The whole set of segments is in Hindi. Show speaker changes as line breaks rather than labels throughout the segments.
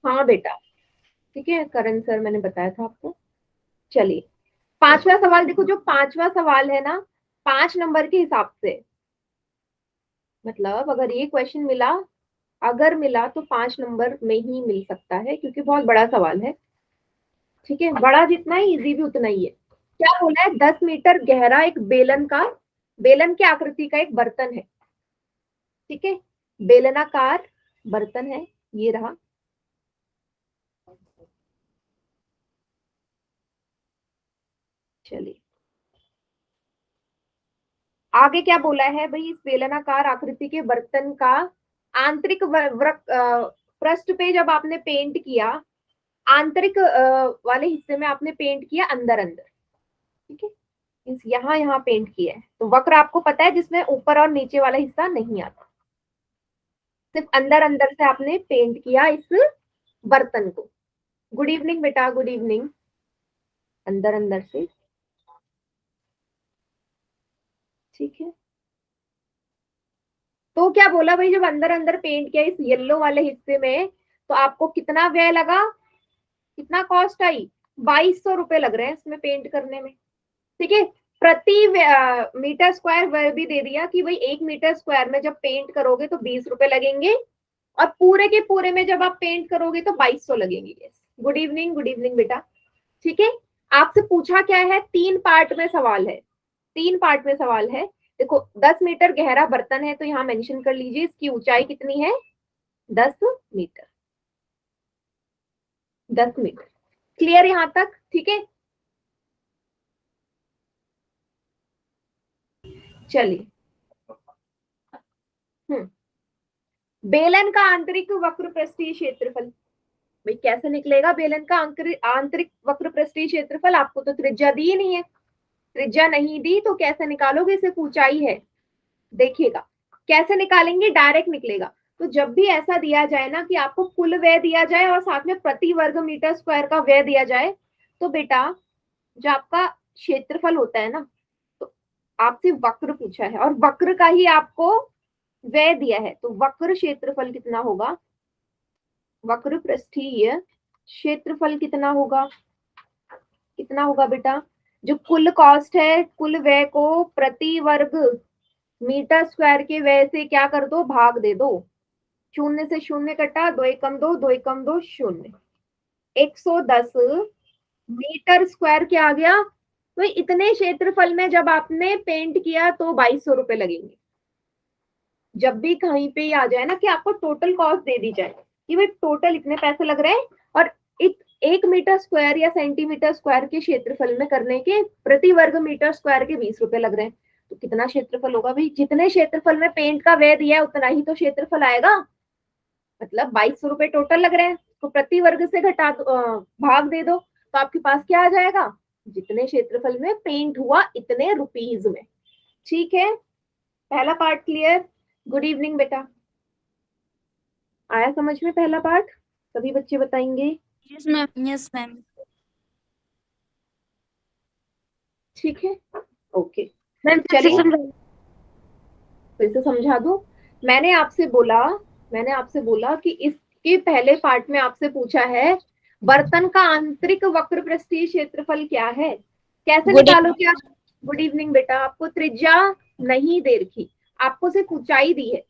हाँ बेटा, ठीक है करण सर, मैंने बताया था आपको। चलिए पांचवा सवाल देखो, जो पांचवा सवाल है ना, 5 नंबर के हिसाब से, मतलब अगर ये क्वेश्चन मिला, अगर मिला तो 5 नंबर में ही मिल सकता है, क्योंकि बहुत बड़ा सवाल है। ठीक है, बड़ा जितना ही इजी भी उतना ही है। क्या बोला है? 10 मीटर गहरा एक बेलन का, बेलन की आकृति का एक बर्तन है। ठीक है, बेलनाकार बर्तन है, ये रहा। चलिए आगे क्या बोला है भाई, इस बेलनाकार आकृति के बर्तन का आंतरिक पृष्ठ पे जब आपने पेंट किया, आंतरिक वाले हिस्से में आपने पेंट किया अंदर अंदर। ठीक है, मीन्स यहाँ यहाँ पेंट किया है, तो वक्र आपको पता है जिसमें ऊपर और नीचे वाला हिस्सा नहीं आता, सिर्फ अंदर अंदर से आपने पेंट किया इस बर्तन को। गुड इवनिंग बेटा, गुड इवनिंग। अंदर अंदर से, ठीक है। तो क्या बोला भाई, जब अंदर अंदर पेंट किया इस येलो वाले हिस्से में, तो आपको कितना व्यय लगा, कितना कॉस्ट आई? 2200 रुपए लग रहे हैं इसमें पेंट करने में। ठीक है, प्रति मीटर स्क्वायर वह भी दे दिया कि भाई 1 मीटर स्क्वायर में जब पेंट करोगे तो 20 रुपए लगेंगे, और पूरे के पूरे में जब आप पेंट करोगे तो 2200 लगेंगे। गुड इवनिंग, गुड इवनिंग बेटा। ठीक है, आपसे पूछा क्या है, 3 पार्ट में सवाल है, 3 पार्ट में सवाल है। देखो 10 मीटर गहरा बर्तन है, तो यहाँ मेंशन कर लीजिए इसकी ऊंचाई कितनी है, 10 मीटर, 10 मीटर। क्लियर यहाँ तक? ठीक है, चलिए। बेलन का आंतरिक वक्र पृष्ठीय क्षेत्रफल, भाई कैसे निकलेगा बेलन का आंतरिक वक्र पृष्ठीय क्षेत्रफल? आपको तो त्रिज्या दी नहीं है, त्रिज्या नहीं दी तो कैसे निकालोगे? सिर्फ ऊंचाई है। देखिएगा कैसे निकालेंगे, डायरेक्ट निकलेगा। तो जब भी ऐसा दिया जाए ना कि आपको कुल व्यय दिया जाए और साथ में प्रति वर्ग मीटर स्क्वायर का व्यय दिया जाए, तो बेटा जो आपका क्षेत्रफल होता है ना, तो आपसे वक्र पूछा है और वक्र का ही आपको व्यय दिया है, तो वक्र क्षेत्रफल कितना होगा, वक्र पृष्ठीय क्षेत्रफल कितना होगा, कितना होगा बेटा? जो कुल कॉस्ट है, कुल व्यय को प्रति वर्ग मीटर स्क्वायर के व्यय से क्या कर दो, भाग दे दो। शून्य से शून्य कटा, 2 एकम 2, 2 एकम 2 शून्य, 110 मीटर स्क्वायर क्या आ गया? तो इतने क्षेत्रफल में जब आपने पेंट किया तो 2200 रुपए लगेंगे। जब भी कहीं पे आ जाए ना कि आपको टोटल कॉस्ट दे दी जाए कि भाई टोटल इतने पैसे लग रहे हैं, और 1 मीटर स्क्वायर या सेंटीमीटर स्क्वायर के क्षेत्रफल में करने के प्रति वर्ग मीटर स्क्वायर के 20 रुपए लग रहे हैं, तो कितना क्षेत्रफल होगा भाई? जितने क्षेत्रफल में पेंट का व्यय दिया है उतना ही तो क्षेत्रफल आएगा, मतलब 2200 रुपए टोटल लग रहे हैं, तो प्रति वर्ग से घटा भाग दे दो, तो आपके पास क्या आ जाएगा, जितने क्षेत्रफल में पेंट हुआ इतने रुपीज में। ठीक है, पहला पार्ट क्लियर। गुड इवनिंग बेटा, आया समझ में पहला पार्ट? सभी बच्चे बताएंगे।
Yes ma'am, yes ma'am.
ठीक है, ओके।
मैम फिर से
चलिए
समझा।
फिर से समझा दूं। मैंने आपसे बोला, मैंने आपसे बोला कि इसके पहले पार्ट में आपसे पूछा है बर्तन का आंतरिक वक्र पृष्ठीय क्षेत्रफल क्या है, कैसे
गुड
निकालोगे आप? गुड इवनिंग बेटा, आपको त्रिज्या नहीं दे रखी, आपको सिर्फ ऊंचाई दी है,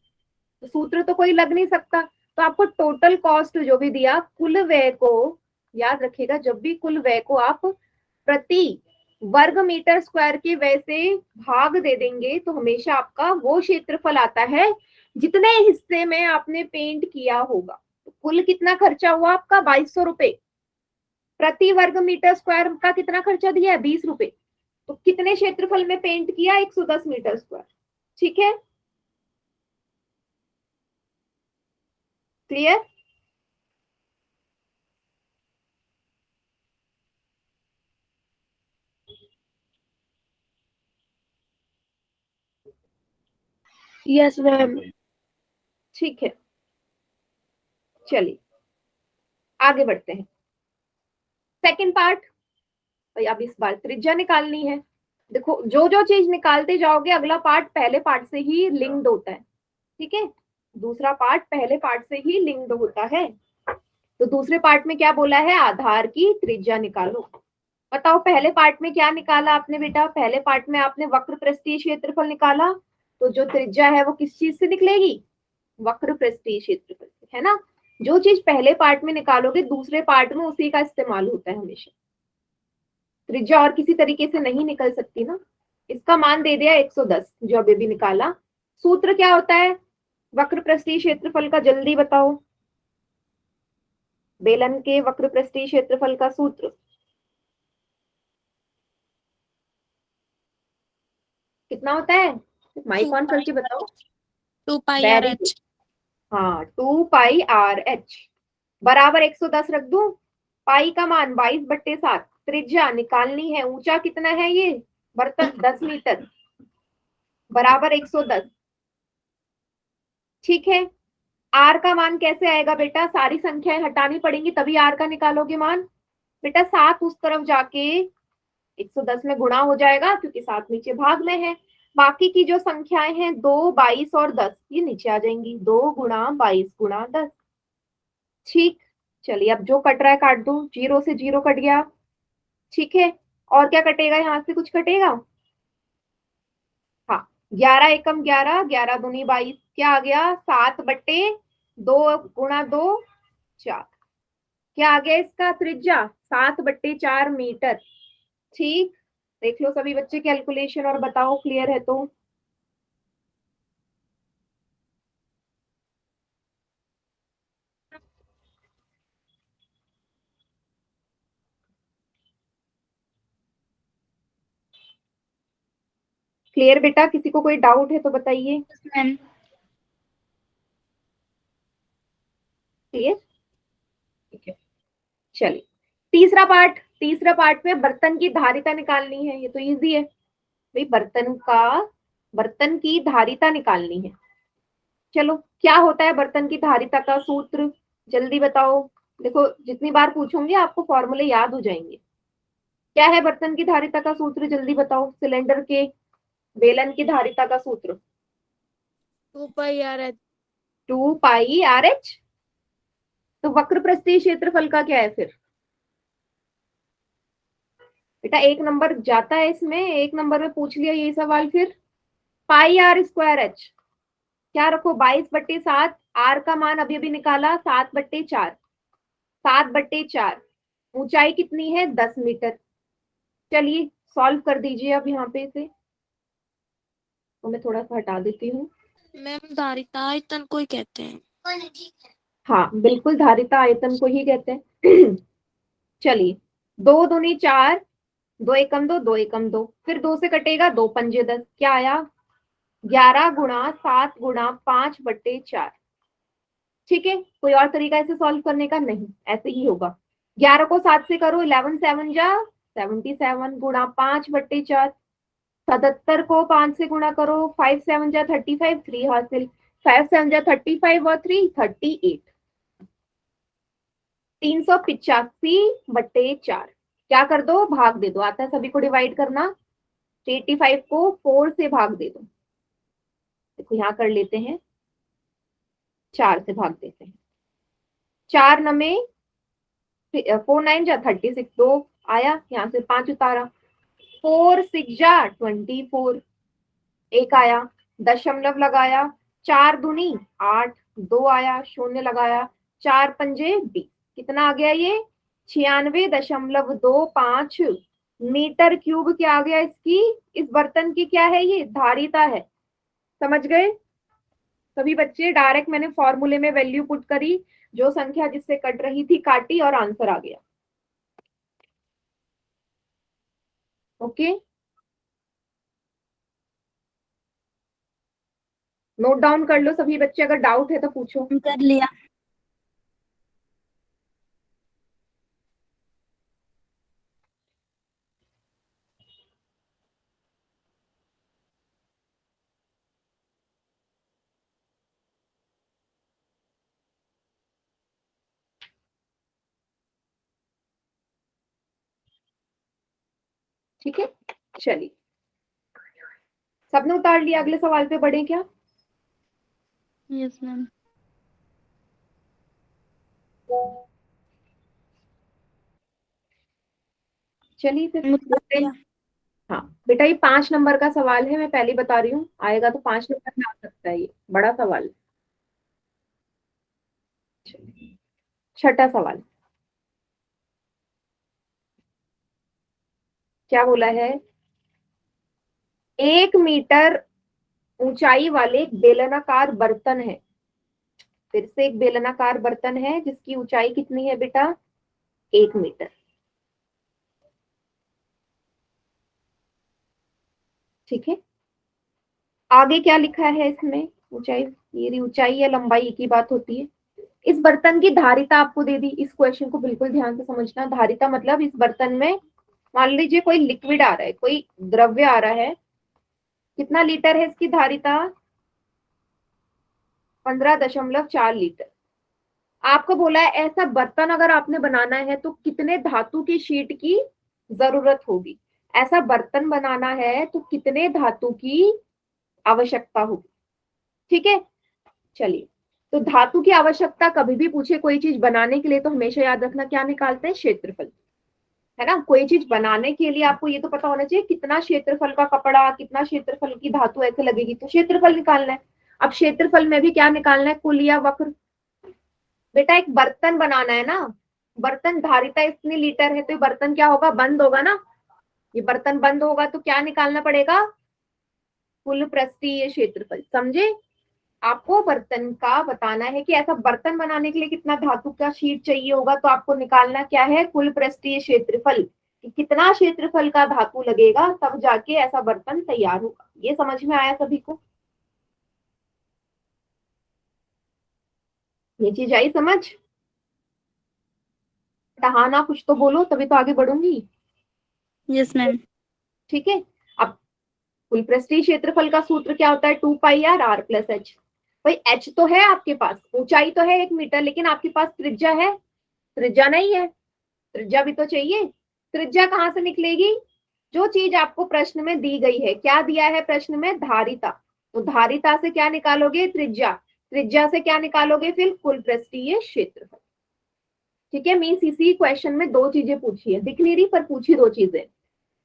तो सूत्र तो कोई लग नहीं सकता, तो आपको टोटल कॉस्ट जो भी दिया, कुल व्यय को याद रखिएगा, जब भी कुल व्यय को आप प्रति वर्ग मीटर स्क्वायर के व्यय से भाग दे देंगे, तो हमेशा आपका वो क्षेत्रफल आता है जितने हिस्से में आपने पेंट किया होगा। तो कुल कितना खर्चा हुआ आपका, 2200 रुपए। प्रति वर्ग मीटर स्क्वायर का कितना खर्चा दिया है, 20 रुपए। तो कितने क्षेत्रफल में पेंट किया, 110 मीटर स्क्वायर। ठीक है, क्लियर?
Yes ma'am.
ठीक है, चलिए आगे बढ़ते हैं। सेकंड पार्ट, भाई अब इस बार त्रिज्या निकालनी है। देखो जो जो चीज निकालते जाओगे अगला पार्ट पहले पार्ट से ही लिंक्ड होता है। ठीक है, दूसरा पार्ट पहले पार्ट से ही लिंक्ड होता है। तो दूसरे पार्ट में क्या बोला है, आधार की त्रिज्या निकालो। बताओ पहले पार्ट में क्या निकाला आपने बेटा, पहले पार्ट में आपने वक्र पृष्ठीय क्षेत्रफल निकाला, तो जो त्रिज्या है वो किस चीज से निकलेगी, वक्र पृष्ठीय क्षेत्रफल से, है ना। जो चीज पहले पार्ट में निकालोगे दूसरे पार्ट में उसी का इस्तेमाल होता है हमेशा, त्रिज्या और किसी तरीके से नहीं निकल सकती ना। इसका मान दे दिया 110 जो अभी भी निकाला। सूत्र क्या होता है वक्र पृष्ठीय क्षेत्रफल का, जल्दी बताओ, बेलन के वक्र पृष्ठीय क्षेत्रफल का सूत्र कितना होता है, माइक ऑन करके बताओ।
2 पाई आर
वेरी गुड,
एच।
हाँ 2 पाई r h बराबर 110 रख दूं। पाई का मान 22/7, त्रिज्या निकालनी है, ऊंचा कितना है ये बर्तन 10 मीटर, बराबर 110। ठीक है, आर का मान कैसे आएगा बेटा, सारी संख्याएं हटानी पड़ेंगी तभी आर का निकालोगे मान। बेटा 7 उस तरफ जाके 110 में गुणा हो जाएगा क्योंकि 7 नीचे भाग में है। बाकी की जो संख्याएं हैं 2, 22 और 10 ये नीचे आ जाएंगी, 2 गुणा 22 गुणा 10। ठीक, चलिए अब जो कट रहा है काट दो, 0 से 0 कट गया। ठीक है, और क्या कटेगा, यहाँ से कुछ कटेगा, हाँ 11 एकम 11, 11 दूनी 22, क्या आ गया 7/2 गुणा 2 4, क्या आ गया इसका त्रिज्या 7/4 मीटर। ठीक, देख लो सभी बच्चे कैलकुलेशन और बताओ क्लियर है तो। क्लियर बेटा, किसी को कोई डाउट है तो बताइए।
मैम।
क्लियर, ठीक है, चलिए तीसरा पार्ट, तीसरा पार्ट में बर्तन की धारिता निकालनी है, ये तो इजी है भाई, बर्तन की धारिता निकालनी है। चलो क्या होता है बर्तन की धारिता का सूत्र, जल्दी बताओ। देखो जितनी बार पूछूंगी आपको फॉर्मूले याद हो जाएंगे। क्या है बर्तन की धारिता का सूत्र, जल्दी बताओ, सिलेंडर के बेलन की धारिता का सूत्र
2 पाई आर एच।
2 पाई r h। तो वक्र प्रस्थीय क्षेत्रफल का क्या है फिर बेटा, एक नंबर जाता है इसमें, एक नंबर में पूछ लिया ये सवाल फिर। पाई r² h, क्या रखो 22/7, आर का मान अभी अभी निकाला 7/4, 7/4, ऊंचाई कितनी है 10 मीटर। चलिए सॉल्व कर दीजिए अब यहाँ पे इसे, तो मैं थोड़ा सा हटा देती हूँ।
मैम धारिता आयतन को ही कहते हैं।
हाँ बिल्कुल, धारिता आयतन को ही कहते हैं। चलिए 2 दूनी 4, 2 एकम 2, 2 एकम 2, फिर 2 से कटेगा 2 पंजे 10, क्या आया 11 गुणा 7 गुणा 5/4। ठीक है, कोई और तरीका इसे सॉल्व करने का नहीं, ऐसे ही होगा। 11 को 7 से करो, 11 7 जा 77 गुणा 5/4, 77 को 5 से गुणा करो, 5 7 जा 35, 3 हासिल, 5 7 जा 35 और 3 38, 385/4, क्या कर दो भाग दे दो, आता है सभी को डिवाइड करना, 85 को 4 से भाग दे दो। देखो यहाँ कर लेते हैं, 4 से भाग देते हैं, 4 नमे 4 9 जा 36, 2 आया, यहाँ से 5 उतारा, 4 6 जा 24, एक आया, दशमलव लगाया, 4 दूनी 8, 2 आया, शून्य लगाया, 4 पंजे 20, कितना आ गया ये 96.25 मीटर क्यूब। क्या आ गया इसकी, इस बर्तन की क्या है ये धारिता है। समझ गए सभी बच्चे, डायरेक्ट मैंने फॉर्मूले में वैल्यू पुट करी, जो संख्या जिससे कट रही थी काटी और आंसर आ गया। ओके, नोट डाउन कर लो सभी बच्चे, अगर डाउट है तो पूछो।
कर लिया।
ठीक है, चलिए सबने उतार लिया, अगले सवाल पे बढ़े क्या।
Yes ma'am.
चलिए फिर
मुझे
करते हैं। हाँ बेटा, ये 5 नंबर का सवाल है, मैं पहले ही बता रही हूँ, आएगा तो 5 नंबर में आ सकता है, ये बड़ा सवाल है। चलिए, छठा सवाल क्या बोला है? 1 मीटर ऊंचाई वाले एक बेलनाकार बर्तन है। फिर से एक बेलनाकार बर्तन है जिसकी ऊंचाई कितनी है बेटा? 1 मीटर। ठीक है, आगे क्या लिखा है इसमें? ऊंचाई, ये ऊंचाई या लंबाई की बात होती है। इस बर्तन की धारिता आपको दे दी। इस क्वेश्चन को बिल्कुल ध्यान से समझना। धारिता मतलब इस बर्तन में मान लीजिए कोई लिक्विड आ रहा है, कोई द्रव्य आ रहा है। कितना लीटर है इसकी धारिता? 15.4 लीटर। आपको बोला है ऐसा बर्तन अगर आपने बनाना है तो कितने धातु की शीट की जरूरत होगी। ऐसा बर्तन बनाना है तो कितने धातु की आवश्यकता होगी। ठीक है, चलिए। तो धातु की आवश्यकता कभी भी पूछे कोई चीज बनाने के लिए तो हमेशा याद रखना क्या निकालते हैं? क्षेत्रफल, है ना। कोई चीज बनाने के लिए आपको ये तो पता होना चाहिए कितना क्षेत्रफल का कपड़ा, कितना क्षेत्रफल की धातु ऐसे लगेगी, तो क्षेत्रफल निकालना है। अब क्षेत्रफल में भी क्या निकालना है? कुल या वक्र। बेटा एक बर्तन बनाना है ना, बर्तन धारिता इतनी लीटर है तो ये बर्तन क्या होगा? बंद होगा ना। ये बर्तन बंद होगा तो क्या निकालना पड़ेगा? कुल पृष्ठीय क्षेत्रफल। समझे? आपको बर्तन का बताना है कि ऐसा बर्तन बनाने के लिए कितना धातु का शीट चाहिए होगा, तो आपको निकालना क्या है? कुल पृष्ठीय क्षेत्रफल। कि कितना क्षेत्रफल का धातु लगेगा तब जाके ऐसा बर्तन तैयार होगा। ये समझ में आया सभी को? ये चीज आई समझ? हाँ ना, कुछ तो बोलो तभी तो आगे बढ़ूंगी।
Yes ma'am.
ठीक है, अब कुल पृष्ठीय क्षेत्रफल का सूत्र क्या होता है? 2πr r+h। भाई h तो है आपके पास, ऊंचाई तो है 1 मीटर, लेकिन आपके पास त्रिज्या है? त्रिज्या नहीं है, त्रिज्या भी तो चाहिए। त्रिज्या कहाँ से निकलेगी? जो चीज आपको प्रश्न में दी गई है। क्या दिया है प्रश्न में? धारिता। तो धारिता से क्या निकालोगे? त्रिज्या। त्रिज्या से क्या निकालोगे फिर? कुल पृष्ठीय क्षेत्रफल। ठीक है, मीन्स इसी क्वेश्चन में दो चीजें पूछी है, दिख नहीं रही पर पूछी दो चीजें।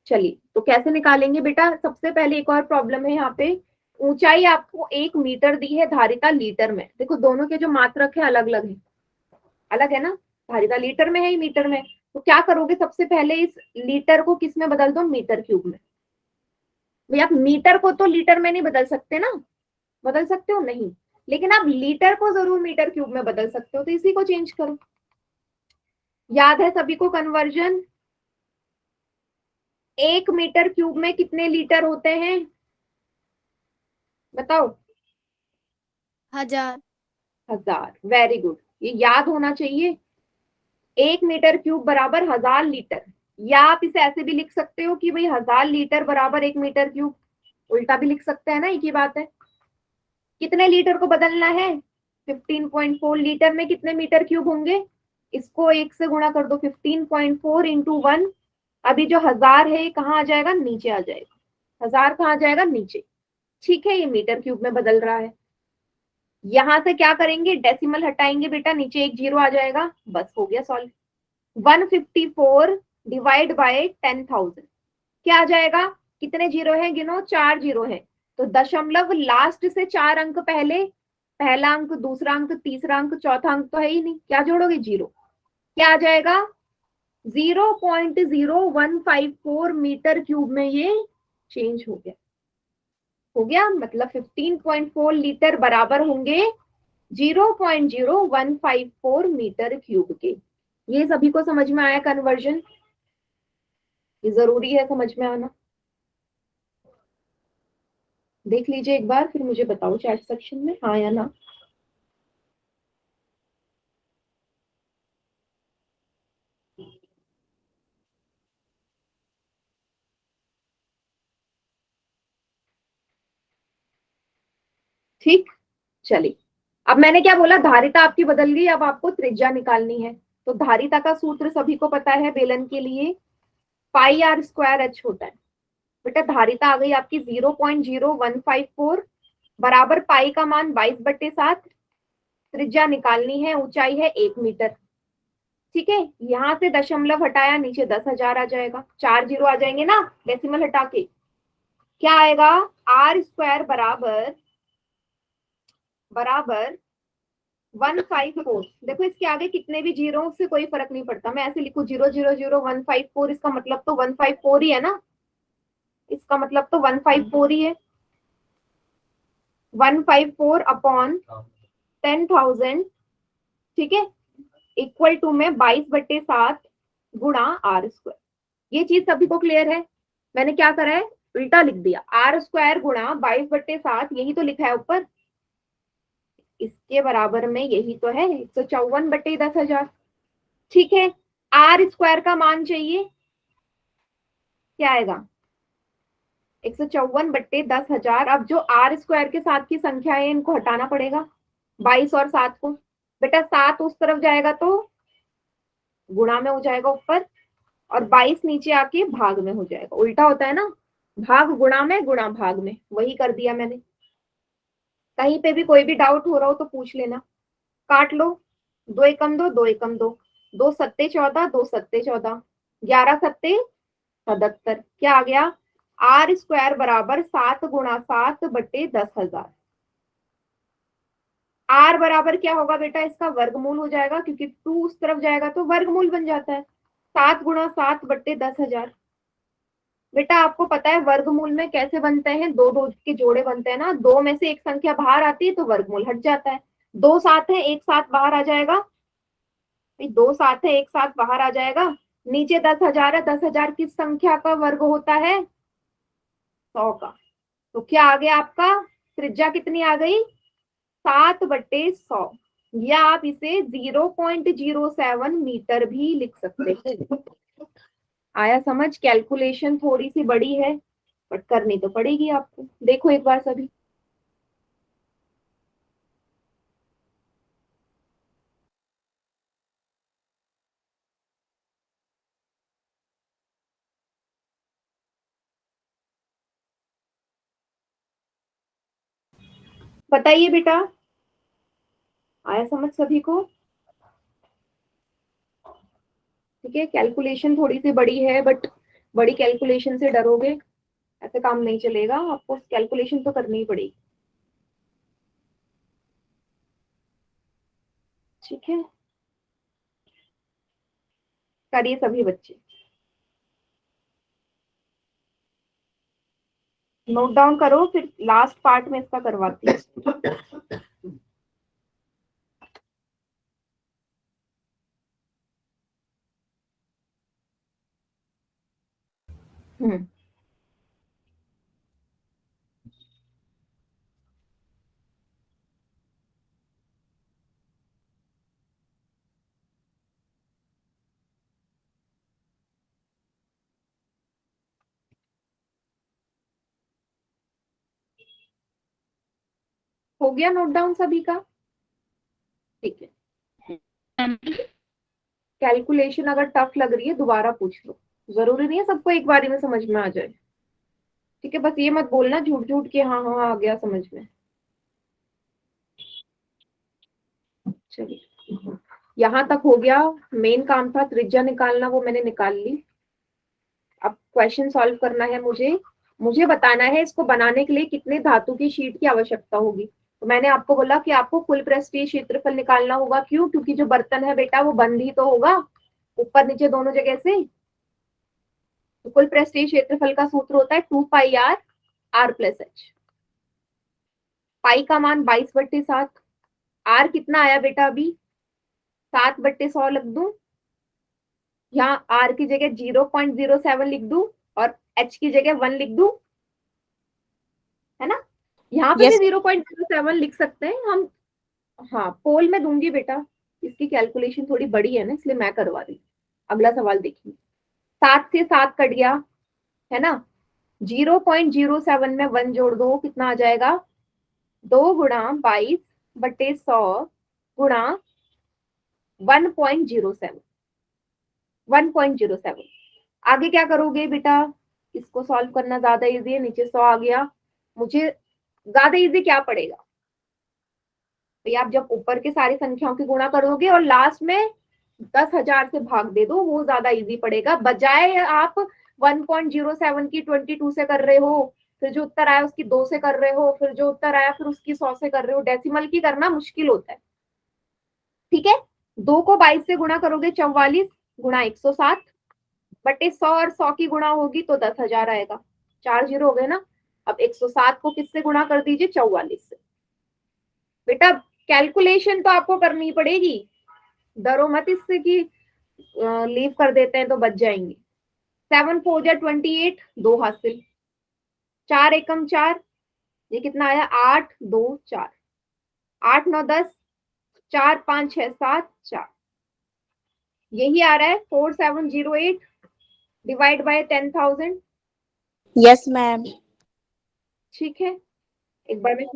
चलिए, तो कैसे निकालेंगे बेटा? सबसे पहले एक और प्रॉब्लम है यहाँ पे। ऊंचाई आपको 1 मीटर दी है, धारिता लीटर में। देखो दोनों के जो मात्रक है अलग अलग है, अलग है ना। धारिता लीटर में है, मीटर में। तो क्या करोगे? सबसे पहले इस लीटर को किस में बदल दो? मीटर क्यूब में। भाई आप मीटर को तो लीटर में नहीं बदल सकते ना। बदल सकते हो? नहीं। लेकिन आप लीटर को जरूर मीटर क्यूब में बदल सकते हो, तो इसी को चेंज करो। याद है सभी को कन्वर्जन? 1 मीटर क्यूब में कितने लीटर होते हैं? बताओ।
1000।
1000। वेरी गुड, ये याद होना चाहिए। 1 मीटर क्यूब बराबर 1000 लीटर। या आप इसे ऐसे भी लिख सकते हो कि भाई 1000 लीटर बराबर 1 मीटर क्यूब। उल्टा भी लिख सकते हैं ना, एक ही बात है। कितने लीटर को बदलना है? 15.4 लीटर में कितने मीटर क्यूब होंगे? इसको 1 से गुणा कर दो। 15.4 इंटू 1। अभी जो 1000 है ये कहाँ आ जाएगा? नीचे आ जाएगा। 1000 कहाँ आ जाएगा? नीचे। ठीक है, ये मीटर क्यूब में बदल रहा है। यहां से क्या करेंगे? डेसिमल हटाएंगे बेटा, नीचे एक जीरो आ जाएगा, बस हो गया सॉल्व। 154 डिवाइड बाय 10,000 क्या आ जाएगा? कितने जीरो है? गिनो, 4 जीरो है। तो दशमलव लास्ट से 4 अंक पहले, पहला अंक, दूसरा अंक, तीसरा अंक, चौथा अंक तो है ही नहीं, क्या जोड़ोगे? जीरो। क्या आ जाएगा? 0.0154 मीटर क्यूब में ये चेंज हो गया। हो गया मतलब 15.4 लीटर बराबर होंगे 0.0154 मीटर क्यूब के। ये सभी को समझ में आया कन्वर्जन? ये जरूरी है समझ में आना। देख लीजिए एक बार, फिर मुझे बताओ चैट सेक्शन में हाँ या ना। ठीक, चलिए। अब मैंने क्या बोला? धारिता आपकी बदल गई, अब आपको त्रिज्या निकालनी है। तो धारिता का सूत्र सभी को पता है बेलन के लिए, πr² होता है। बेटा धारिता आ गई आपकी 0.0154 बराबर पाई का मान 22/7। त्रिज्या निकालनी है, ऊंचाई है 1 मीटर। ठीक है, यहां से दशमलव हटाया, नीचे 10,000 आ जाएगा, 4 जीरो आ जाएंगे ना डेसिमल हटा के। क्या आएगा, आर स्क्वायर बराबर बराबर 154। देखो इसके आगे कितने भी जीरो से कोई फर्क नहीं पड़ता, मैं ऐसे लिखू 0000154, इसका मतलब तो 154 ही है ना, इसका मतलब तो 154 ही है। 154 अपॉन 10,000, ठीक है, इक्वल टू में 22/7 गुणा आर स्क्वायर। ये चीज सभी को क्लियर है। मैंने क्या करा है, उल्टा लिख दिया, आर स्क्वायर गुणा 22/7, यही तो लिखा है ऊपर, इसके बराबर में यही तो है 154/10,000। ठीक है, आर स्क्वायर का मान चाहिए, क्या आएगा 154/10,000। अब जो आर स्क्वायर के साथ की संख्या है इनको हटाना पड़ेगा, 22 और 7 को। बेटा 7 उस तरफ जाएगा तो गुणा में हो जाएगा ऊपर, और 22 नीचे आके भाग में हो जाएगा, उल्टा होता है ना, भाग गुणा में, गुणा भाग में, वही कर दिया मैंने। कहीं पे भी कोई भी डाउट हो रहा हो तो पूछ लेना। काट लो, 2 एकम 2, 2 एकम 2, 2 सत्ते 14, 2 सत्ते 14, 11 सत्ते 77। क्या आ गया, आर स्क्वायर बराबर 7 × 7/10,000। आर बराबर क्या होगा बेटा, इसका वर्गमूल हो जाएगा, क्योंकि 2 उस तरफ जाएगा तो वर्गमूल बन जाता है, 7 × 7/10,000। बेटा आपको पता है वर्गमूल में कैसे बनते हैं, दो दो के जोड़े बनते हैं ना, दो में से एक संख्या बाहर आती है तो वर्गमूल हट जाता है। 2 साथ है, एक साथ बाहर आ जाएगा, 2 साथ है, एक साथ बाहर आ जाएगा। नीचे 10,000 है, 10,000 किस संख्या का वर्ग होता है, 100 का। तो क्या आ गया आपका, त्रिज्या कितनी आ गई, 7/100, या आप इसे 0.07 मीटर भी लिख सकते हैं। आया समझ, कैलकुलेशन थोड़ी सी बड़ी है बट करनी तो पड़ेगी आपको। देखो एक बार सभी, बताइए बेटा, आया समझ सभी को। ठीक है, कैलकुलेशन थोड़ी सी बड़ी है बट बड़ी कैलकुलेशन से डरोगे ऐसे काम नहीं चलेगा, आपको कैलकुलेशन तो करनी ही पड़ेगी। ठीक है, करिए सभी बच्चे, नोट डाउन करो, फिर लास्ट पार्ट में इसका करवाती हूँ। हम्म, हो गया नोट डाउन सभी का। ठीक है, कैलकुलेशन अगर टफ लग रही है दोबारा पूछ लो, जरूरी नहीं है सबको एक बारी में समझ में आ जाए। ठीक है, बस ये मत बोलना झूठ झूठ के हाँ हाँ आ गया समझ में। चलिए, यहाँ तक हो गया, मेन काम था त्रिज्या निकालना, वो मैंने निकाल ली। अब क्वेश्चन सॉल्व करना है मुझे, मुझे बताना है इसको बनाने के लिए कितने धातु की शीट की आवश्यकता होगी। तो मैंने आपको बोला कि आपको कुल पृष्ठीय क्षेत्रफल निकालना होगा, क्यों, क्योंकि जो बर्तन है बेटा वो बंद ही तो होगा ऊपर नीचे दोनों जगह से। तो कुल पृष्ठीय क्षेत्रफल का सूत्र होता है 2πr r+h। पाई का मान 22/7, आर कितना आया बेटा अभी, 7/100 लिख दूं, यहाँ आर की जगह 0.07 लिख दूं और एच की जगह 1 लिख दूं, है ना, यहाँ पे भी
Yes.
0.07 लिख सकते हैं हम। हाँ पोल में दूंगी बेटा, इसकी कैलकुलेशन थोड़ी बड़ी है ना इसलिए मैं करवा रही हूँ। अगला सवाल देखिए, 7 से 7 कट गया है ना, 0.07 में 1 जोड़ दो, कितना आ जाएगा, 2 × 22/100 गुणा 1.07, 1.07। आगे क्या करोगे बेटा, इसको सॉल्व करना ज्यादा इजी है, नीचे 100 आ गया, मुझे ज्यादा इजी क्या पड़ेगा, तो आप जब ऊपर के सारी संख्याओं की गुणा करोगे और लास्ट में 10,000 से भाग दे दो, वो ज्यादा इजी पड़ेगा, बजाय आप 1.07 की 22 से कर रहे हो, फिर जो उत्तर आया उसकी 2 से कर रहे हो, फिर जो उत्तर आया फिर उसकी 100 से कर रहे हो। डेसिमल की करना मुश्किल होता है। ठीक है, 2 को 22 से गुणा करोगे 44 गुणा 107 बटे 100, और 100 की गुणा होगी तो 10,000 आएगा। 4 जीरो हो गए ना। अब 107 को किससे गुणा कर दीजिए? 44 से। बेटा कैलकुलेशन तो आपको करनी पड़ेगी, डरो मत इससे कि लीव कर देते हैं तो बच जाएंगे। 7 4 जा 28, 2 हासिल, 4 एकम 4, ये कितना आया? 8 2 4, 8 9 10, 4 5 6 7 4, यही आ रहा है 4708 डिवाइड बाय 10,000।
Yes, ma'am.
ठीक है, एक बार में।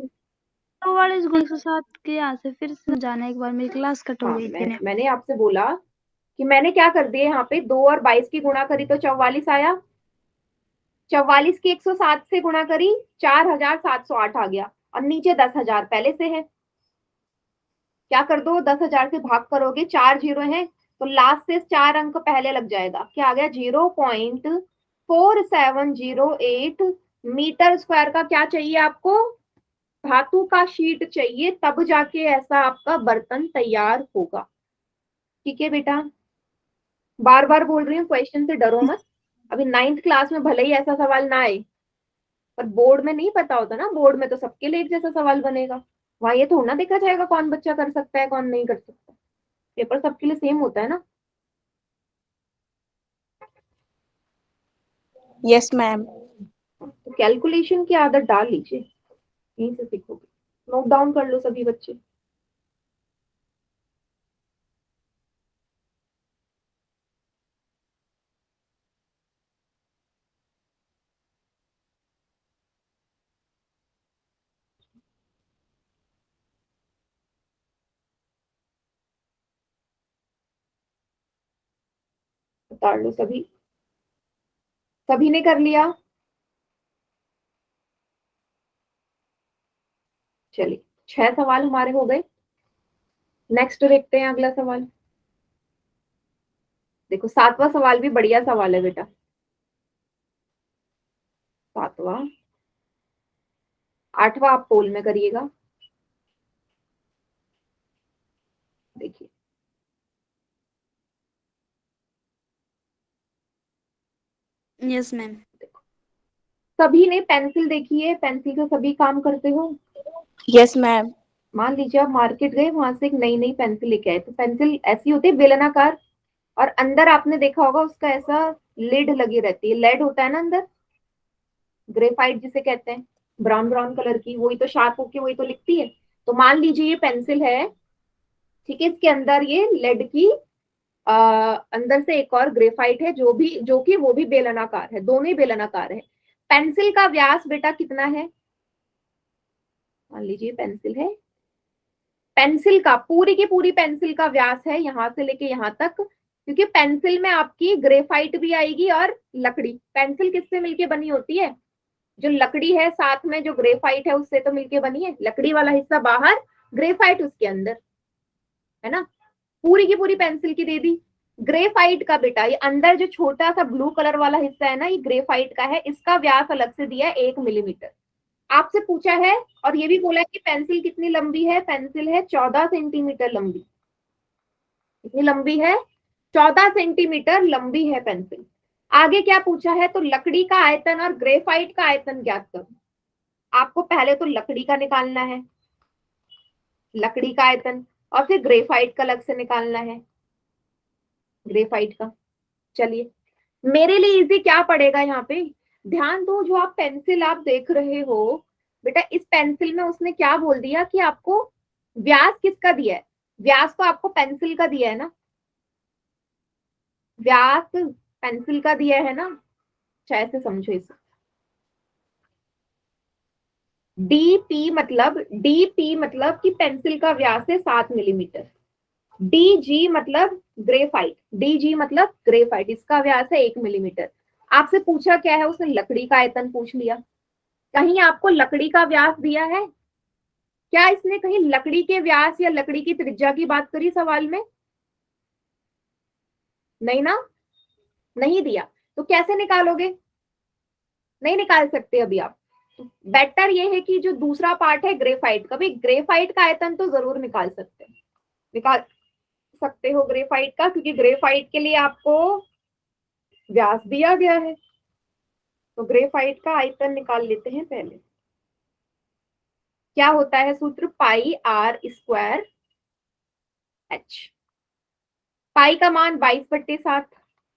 तो वाले इस गुण के साथ के यहाँ से फिर समझाना, एक बार मेरी क्लास कट हो
हाँ,
गई थी ना।
मैंने आपसे बोला कि मैंने क्या कर दिया यहाँ पे, 2 और 22 की गुणा करी तो 44 आया, 44 की 107 से गुणा करी 4,708 आ गया, और नीचे 10,000 पहले से है। क्या कर दो, 10,000 से भाग करोगे, 4 जीरो है तो लास्ट से 4 अंक पहले लग जाएगा। क्या आ गया? 0.4708 मीटर स्क्वायर का क्या चाहिए आपको? धातु का शीट चाहिए, तब जाके ऐसा आपका बर्तन तैयार होगा। ठीक है बेटा, बार बार बोल रही हूँ, क्वेश्चन से डरो मत। अभी 9th क्लास में भले ही ऐसा सवाल ना आए, पर बोर्ड में नहीं पता होता ना, बोर्ड में तो सबके लिए एक जैसा सवाल बनेगा। वहां ये थोड़ा ना देखा जाएगा कौन बच्चा कर सकता है कौन नहीं कर सकता, पेपर सबके लिए सेम होता है ना।
Yes, ma'am.
तो कैलकुलेशन की आदत डाल लीजिए, यहीं से सीखोगे। नोट डाउन कर लो सभी बच्चे। उतार लो सभी, सभी ने कर लिया? चलिए 6 सवाल हमारे हो गए। नेक्स्ट देखते हैं अगला सवाल। देखो 7वां सवाल भी बढ़िया सवाल है बेटा। 7वां, 8वां आप पोल में करिएगा। देखिए,
Yes, ma'am.
सभी ने पेंसिल देखी है, पेंसिल से सभी काम करते हो।
Yes, ma'am.
मान लीजिए आप मार्केट गए, वहां से एक नई नई पेंसिल लेके आए, तो पेंसिल ऐसी होती है बेलनाकार, और अंदर आपने देखा होगा उसका ऐसा लिड लगी रहती है, लेड होता है ना अंदर, ग्रेफाइट जिसे कहते हैं, ब्राउन ब्राउन कलर की, वही तो शार्प होके वही तो लिखती है। तो मान लीजिए ये पेंसिल है, ठीक है, इसके अंदर ये लेड की अंदर से एक और ग्रेफाइट है, जो कि वो भी बेलनाकार है, दोनों ही बेलनाकार है। पेंसिल का व्यास बेटा कितना है? मान लीजिए पेंसिल है, पेंसिल का पूरी की पूरी पेंसिल का व्यास है यहां से लेके यहां तक, क्योंकि पेंसिल में आपकी ग्रेफाइट भी आएगी और लकड़ी। पेंसिल किससे मिलके बनी होती है? जो लकड़ी है साथ में जो ग्रेफाइट है उससे तो मिलके बनी है, लकड़ी वाला हिस्सा बाहर, ग्रेफाइट उसके अंदर, है ना। पूरी की पूरी पेंसिल की दे दी। ग्रेफाइट का बेटा ये अंदर जो छोटा सा ब्लू कलर वाला हिस्सा है ना, ये ग्रेफाइट का है, इसका व्यास अलग से दिया है 1 मिलीमीटर। आपसे पूछा है और ये भी बोला है कि पेंसिल कितनी लंबी है, पेंसिल है 14 सेंटीमीटर लंबी। कितनी लंबी है? 14 सेंटीमीटर लंबी है पेंसिल। आगे क्या पूछा है? तो लकड़ी का आयतन और ग्रेफाइट का आयतन ज्ञात करो। आपको पहले तो लकड़ी का निकालना है, लकड़ी का आयतन, और फिर ग्रेफाइट का अलग से निकालना है, ग्रेफाइट का। चलिए, मेरे लिए इजी क्या पड़ेगा यहाँ पे? ध्यान दो, जो आप पेंसिल आप देख रहे हो बेटा, इस पेंसिल में उसने क्या बोल दिया कि आपको व्यास किसका दिया है? व्यास तो आपको पेंसिल का दिया है ना, व्यास पेंसिल का दिया है ना, शायद से समझो इसे। डीपी मतलब कि पेंसिल का व्यास है 7 मिलीमीटर। डीजी मतलब ग्रेफाइट, डीजी मतलब ग्रेफाइट, इसका व्यास है 1 मिलीमीटर। आपसे पूछा क्या है? उसने लकड़ी का आयतन पूछ लिया। कहीं आपको लकड़ी का व्यास दिया है क्या? इसने कहीं लकड़ी के व्यास या लकड़ी की त्रिज्या की बात करी सवाल में? नहीं ना, नहीं दिया, तो कैसे निकालोगे? नहीं निकाल सकते अभी आप। बेटर ये है कि जो दूसरा पार्ट है ग्रेफाइट का, भाई ग्रेफाइट का आयतन तो जरूर निकाल सकते हैं, निकाल सकते हो ग्रेफाइट का, क्योंकि ग्रेफाइट के लिए आपको व्यास दिया गया है। तो ग्रेफाइट का आयतन निकाल लेते हैं पहले। क्या होता है सूत्र? पाई आर स्क्वायर एच। पाई का मान 22/7।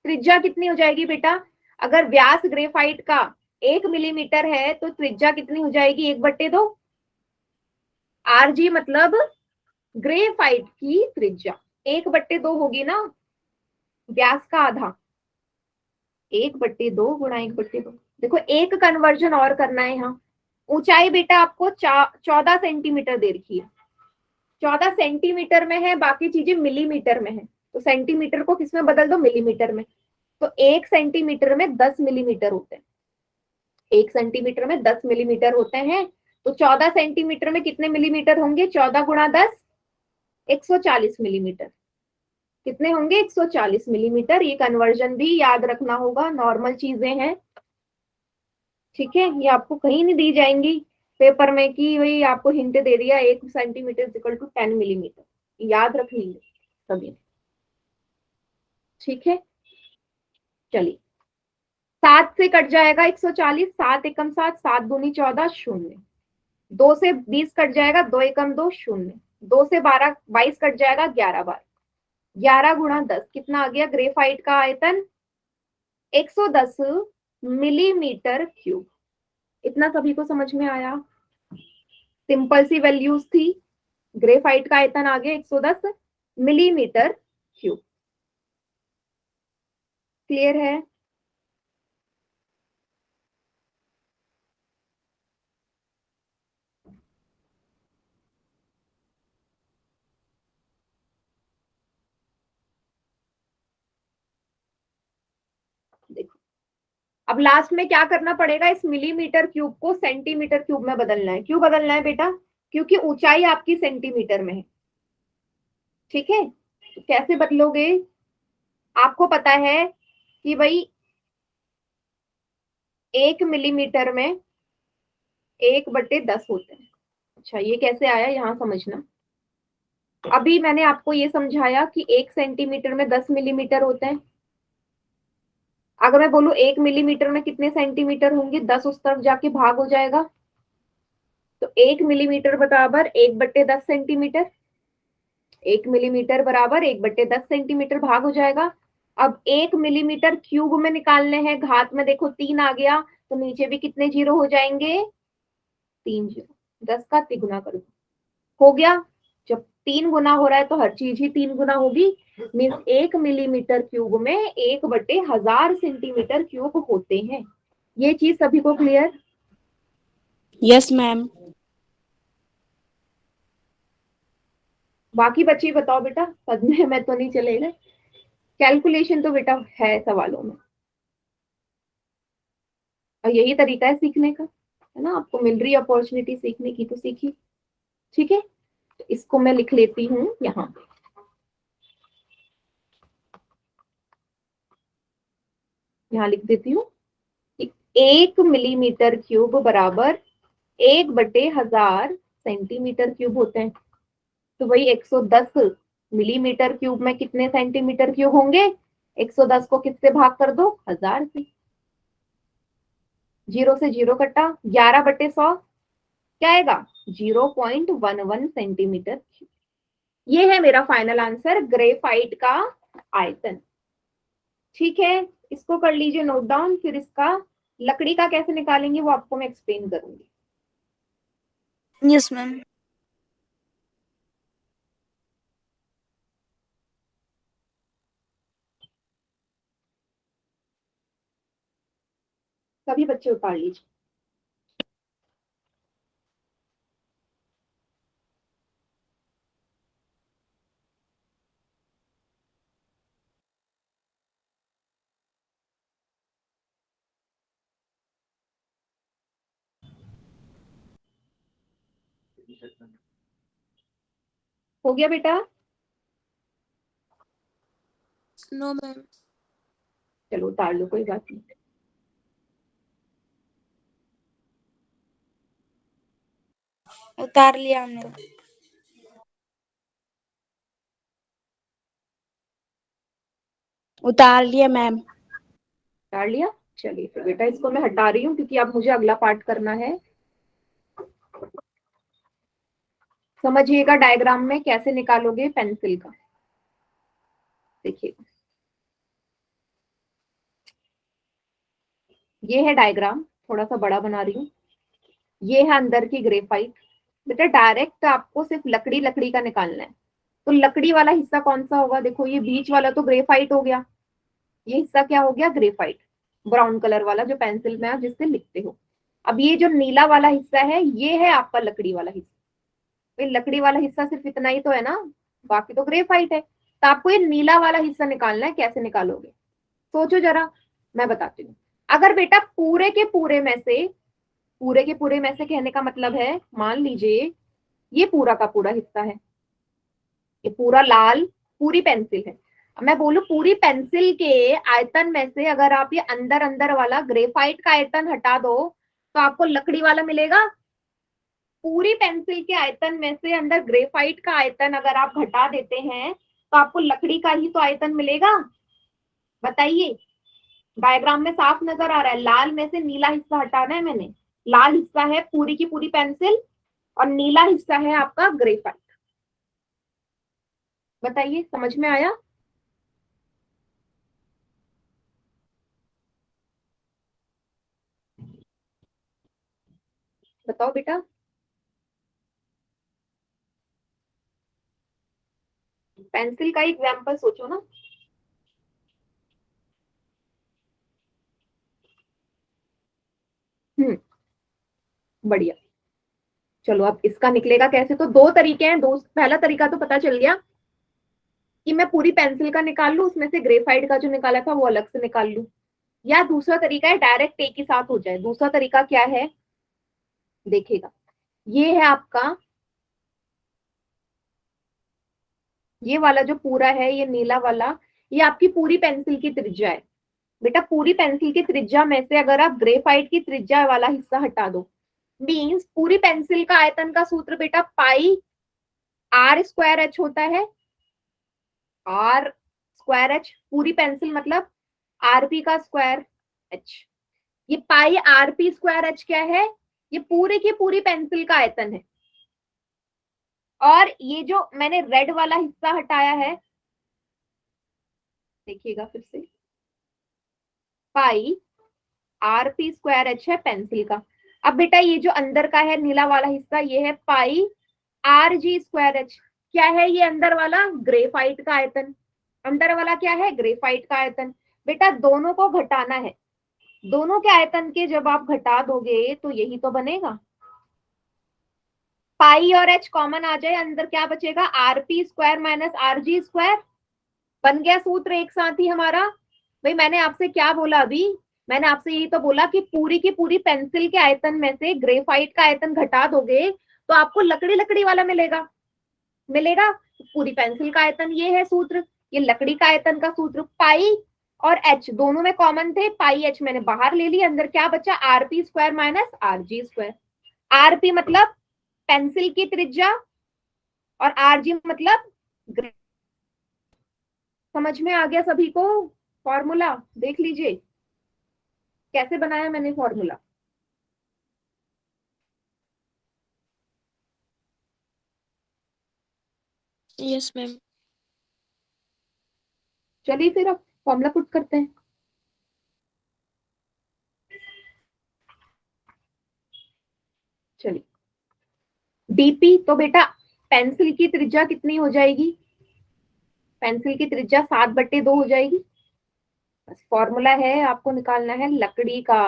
त्रिज्या कितनी हो जाएगी बेटा? अगर व्यास ग्रेफाइट का 1 मिलीमीटर है तो त्रिज्या कितनी हो जाएगी? 1/2। आर जी मतलब ग्रेफाइट की त्रिज्या 1/2 होगी ना, व्यास का आधा। 1/2 गुणा 1/2। देखो एक कन्वर्जन और करना है यहाँ। ऊंचाई बेटा आपको 14 सेंटीमीटर दे रखी है, 14 सेंटीमीटर में है, बाकी चीजें मिलीमीटर में है, तो सेंटीमीटर को किसमें बदल दो? मिलीमीटर में। तो 1 सेंटीमीटर में 10 मिलीमीटर होते हैं, 1 सेंटीमीटर में 10 मिलीमीटर होते हैं। तो 14 सेंटीमीटर में कितने मिलीमीटर होंगे? 14 × 10, 140 मिलीमीटर। कितने होंगे? 140 मिलीमीटर। ये कन्वर्जन भी याद रखना होगा, नॉर्मल चीजें हैं, ठीक है, ये आपको कहीं नहीं दी जाएंगी पेपर में कि वही आपको हिंट दे दिया 1 सेंटीमीटर इक्वल टू 10 मिलीमीटर, याद रख लीजिए सभी, ठीक है। चलिए 7 से कट जाएगा 140, 7 × 7, 7 × 2 = 14, 0। 2 से 20 कट जाएगा, 2 × 2 0। 2 से 22 कट जाएगा, 11 बार। 11 × 10 कितना आ गया? ग्रेफाइट का आयतन 110 मिलीमीटर क्यूब। इतना सभी को समझ में आया? सिंपल सी वैल्यूज थी। ग्रेफाइट का आयतन आ गया 110 मिलीमीटर क्यूब। क्लियर है? देखो अब लास्ट में क्या करना पड़ेगा? इस मिलीमीटर क्यूब को सेंटीमीटर क्यूब में बदलना है। क्यों बदलना है बेटा? क्योंकि ऊंचाई आपकी सेंटीमीटर में है, ठीक है। तो कैसे बदलोगे? आपको पता है कि भाई 1 मिलीमीटर में 1/10 होते हैं। अच्छा ये कैसे आया यहाँ समझना। अभी मैंने आपको ये समझाया कि 1 सेंटीमीटर में 10 मिलीमीटर होते हैं। अगर मैं बोलूं 1 मिलीमीटर में कितने सेंटीमीटर होंगे? 10 उस तरफ जाके भाग हो जाएगा, तो 1 मिलीमीटर बराबर 1/10 सेंटीमीटर। 1 मिलीमीटर बराबर 1/10 सेंटीमीटर भाग हो जाएगा। अब 1 मिलीमीटर क्यूब में निकालने हैं, घात में देखो 3 आ गया, तो नीचे भी कितने जीरो हो जाएंगे? 3 जीरो। 10 का तिगुना कर दो, हो गया। जब 3 गुना हो रहा है तो हर चीज ही 3 गुना होगी। मीन्स 1 मिलीमीटर क्यूब में 1/1000 सेंटीमीटर क्यूब होते हैं। ये चीज सभी को क्लियर?
Yes ma'am.
बाकी बच्चे बताओ बेटा, सदमे में तो नहीं चलेगा? कैलकुलेशन तो बेटा है सवालों में, और यही तरीका है सीखने का, है ना। आपको मिल रही अपॉर्चुनिटी सीखने की तो सीखिए, ठीक है। तो इसको मैं लिख लेती हूँ यहाँ पे, यहाँ लिख देती हूँ। 1 मिलीमीटर क्यूब बराबर 1/1000 सेंटीमीटर क्यूब होते हैं। तो वही 110 मिलीमीटर क्यूब में कितने सेंटीमीटर क्यूब होंगे? 110 को किससे भाग कर दो? 1000 से। जीरो से जीरो कटा, 11/100 क्या आएगा? 0.11 सेंटीमीटर। ये है मेरा फाइनल आंसर, ग्रेफाइट का आयतन, ठीक है। इसको कर लीजिए नोट डाउन, फिर इसका लकड़ी का कैसे निकालेंगे वो आपको मैं एक्सप्लेन करूंगी।
Yes ma'am.
सभी बच्चे उतार लीजिए। हो गया बेटा?
No ma'am.
चलो उतार लो, कोई बात नहीं।
उतार लिया हमने। उतार लिया मैम।
उतार लिया। चलिए फिर बेटा इसको मैं हटा रही हूँ क्योंकि अब मुझे अगला पार्ट करना है। समझिएगा डायग्राम में कैसे निकालोगे पेंसिल का। देखिए ये है डायग्राम, थोड़ा सा बड़ा बना रही हूँ। ये है अंदर की ग्रेफाइट। बेटा डायरेक्ट आपको सिर्फ लकड़ी लकड़ी का निकालना है। तो लकड़ी वाला हिस्सा कौन सा होगा? देखो ये बीच वाला तो ग्रेफाइट हो गया, ये हिस्सा क्या हो गया? ग्रेफाइट, ब्राउन कलर वाला जो पेंसिल में आप जिससे लिखते हो। अब ये जो नीला वाला हिस्सा है ये है आपका लकड़ी वाला हिस्सा। भाई लकड़ी वाला हिस्सा सिर्फ इतना ही तो है ना, बाकी तो ग्रेफाइट है। तो आपको ये नीला वाला हिस्सा निकालना है। कैसे निकालोगे? सोचो जरा, मैं बताती हूँ। अगर बेटा पूरे के पूरे में से, पूरे के पूरे में से कहने का मतलब है, मान लीजिए ये पूरा का पूरा हिस्सा है, ये पूरा लाल पूरी पेंसिल है। अब मैं बोलूं पूरी पेंसिल के आयतन में से अगर आप ये अंदर अंदर वाला ग्रेफाइट का आयतन हटा दो तो आपको लकड़ी वाला मिलेगा। पूरी पेंसिल के आयतन में से अंदर ग्रेफाइट का आयतन अगर आप घटा देते हैं तो आपको लकड़ी का ही तो आयतन मिलेगा। बताइए, डायग्राम में साफ नजर आ रहा है, लाल में से नीला हिस्सा हटाना है मैंने। लाल हिस्सा है पूरी की पूरी पेंसिल और नीला हिस्सा है आपका ग्रेफाइट। बताइए समझ में आया? बताओ बेटा। पेंसिल का एग्जाम्पल सोचो ना। बढ़िया। चलो अब इसका निकलेगा कैसे? तो दो तरीके हैं। दो, पहला तरीका तो पता चल गया कि मैं पूरी पेंसिल का निकाल लूं, उसमें से ग्रेफाइट का जो निकाला था वो अलग से निकाल लूं। या दूसरा तरीका है डायरेक्ट एक ही साथ हो जाए। दूसरा तरीका क्या है? देखिएगा, ये है आपका, ये वाला जो पूरा है, ये नीला वाला, ये आपकी पूरी पेंसिल की त्रिज्या है। बेटा पूरी पेंसिल की त्रिज्या में से अगर आप ग्रेफाइट की त्रिज्या वाला हिस्सा हटा दो, मीन्स पूरी पेंसिल का आयतन का सूत्र बेटा पाई आर स्क्वायर एच होता है। आर स्क्वायर एच, पूरी पेंसिल मतलब आरपी का स्क्वायर एच। ये पाई आरपी स्क्वायर एच क्या है? ये पूरी की पूरी पेंसिल का आयतन है। और ये जो मैंने रेड वाला हिस्सा हटाया है, देखिएगा फिर से, पाई आरपी स्क्वायर एच है पेंसिल का। अब बेटा ये जो अंदर का है नीला वाला हिस्सा, ये है पाई आर जी स्क्वायर एच। क्या है ये अंदर वाला? ग्रेफाइट का आयतन। अंदर वाला क्या है? ग्रेफाइट का आयतन। बेटा दोनों को घटाना है। दोनों के आयतन के जब आप घटा दोगे तो यही तो बनेगा। पाई और एच कॉमन आ जाए, अंदर क्या बचेगा? RP square minus R G square. बन गया सूत्र एक साथ ही हमारा। भाई मैंने आपसे क्या बोला अभी? मैंने आपसे यही तो बोला कि पूरी की पूरी पेंसिल के आयतन में से ग्रेफाइट का आयतन घटा दोगे तो आपको लकड़ी लकड़ी वाला मिलेगा। मिलेगा। पूरी पेंसिल का आयतन ये है सूत्र, ये लकड़ी का आयतन का सूत्र पाई और एच दोनों में कॉमन थे। पाई एच मैंने बाहर ले ली, अंदर क्या बचा? RP square minus R G square. RP मतलब पेंसिल की त्रिज्या और आरजी मतलब, समझ में आ गया सभी को? फॉर्मूला देख लीजिए कैसे बनाया मैंने फॉर्मूला।
Yes ma'am.
चलिए फिर अब फॉर्मूला पुट करते हैं। चलिए डीपी तो बेटा पेंसिल की त्रिज्या कितनी हो जाएगी? पेंसिल की त्रिज्या 7/2 हो जाएगी। बस फॉर्मूला है, आपको निकालना है लकड़ी का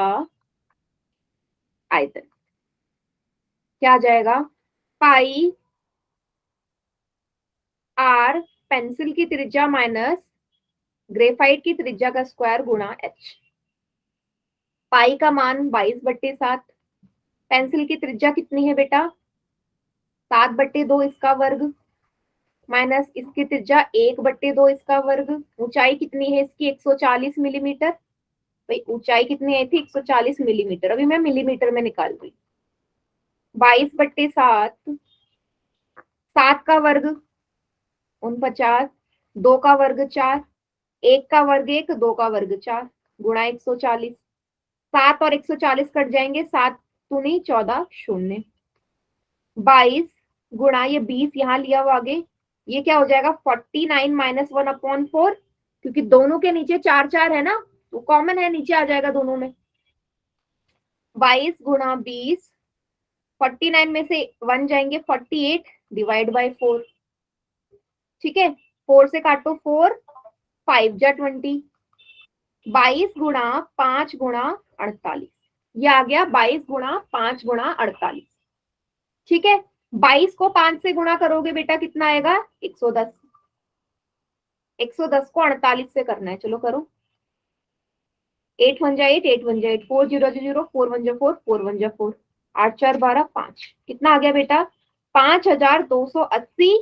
आयतन। क्या आ जाएगा? पाई आर पेंसिल की त्रिज्या माइनस ग्रेफाइट की त्रिज्या का स्क्वायर गुणा एच। पाई का मान 22/7। पेंसिल की त्रिज्या कितनी है बेटा? 7/2, इसका वर्ग माइनस इसकी त्रिज्या 1/2 इसका वर्ग। ऊंचाई कितनी है इसकी 140 मिलीमीटर। भाई ऊंचाई कितनी आई थी 140 मिलीमीटर, अभी मैं मिलीमीटर में निकाल रही। 22/7, 7 का वर्ग 49, 2 का वर्ग 4, 1 का वर्ग 1, 2 का वर्ग 4 गुणा 140। 7 और 140 कट जाएंगे, 7 दूनी 14 शून्य। 22 गुणा ये 20 यहाँ लिया हुआ आगे, ये क्या हो जाएगा 49 माइनस 1/4, क्योंकि दोनों के नीचे 4 4 है ना, तो कॉमन है, नीचे आ जाएगा दोनों में। 22 गुणा 20, 49 में से 1 जाएंगे 48 डिवाइड बाय 4। ठीक है, 4 से काटो 4, 5 जा 20। 22 गुणा 5 गुणा 48, ये आ गया 22 गुणा 5 गुणा 48। ठीक है, 22 को 5 से गुणा करोगे बेटा कितना आएगा 110। 110 को 48 से करना है, चलो करो। 8 1 जा 8, 8 1 जा 8, 4 0 0, 4 1 जा 4, 4 1 जा 4, 8 4 12 5, कितना आ गया बेटा 5280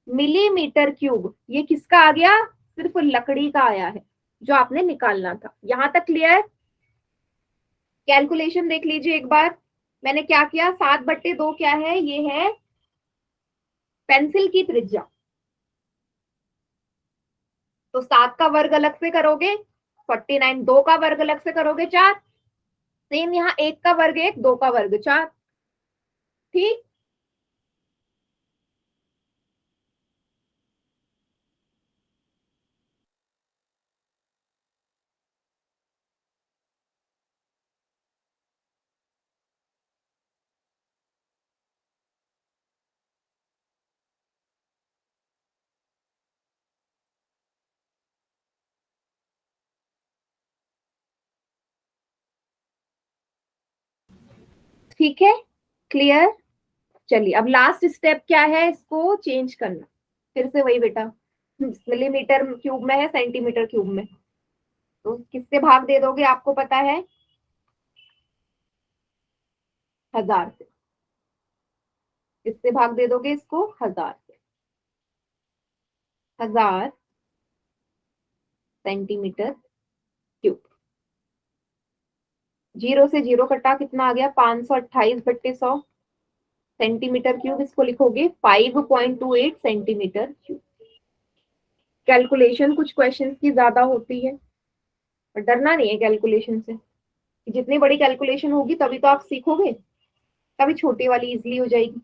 मिलीमीटर क्यूब। ये किसका आ गया, सिर्फ लकड़ी का आया है जो आपने निकालना था। यहां तक क्लियर। कैलकुलेशन देख लीजिए एक बार, मैंने क्या किया, 7/2 क्या है, ये है पेंसिल की त्रिज्या। तो 7 का वर्ग अलग से करोगे 49, 2 का वर्ग अलग से करोगे 4, सेम यहाँ 1 का वर्ग 1, 2 का वर्ग 4। ठीक, ठीक है, क्लियर। चलिए अब लास्ट स्टेप क्या है, इसको चेंज करना। फिर से वही बेटा, मिलीमीटर क्यूब में है सेंटीमीटर क्यूब में, तो किससे भाग दे दोगे आपको पता है, 1000 से। किससे भाग दे दोगे इसको, 1000 से। 1000 सेंटीमीटर क्यूब। 0 से 0 कटा, कितना आ गया 528/100 सेंटीमीटर क्यूब। इसको लिखोगे 5.28 सेंटीमीटर क्यूब। कैलकुलेशन कुछ क्वेश्चंस की ज्यादा होती है, पर डरना नहीं है कैलकुलेशन से। जितनी बड़ी कैलकुलेशन होगी तभी तो आप सीखोगे, तभी छोटी वाली इजीली हो जाएगी।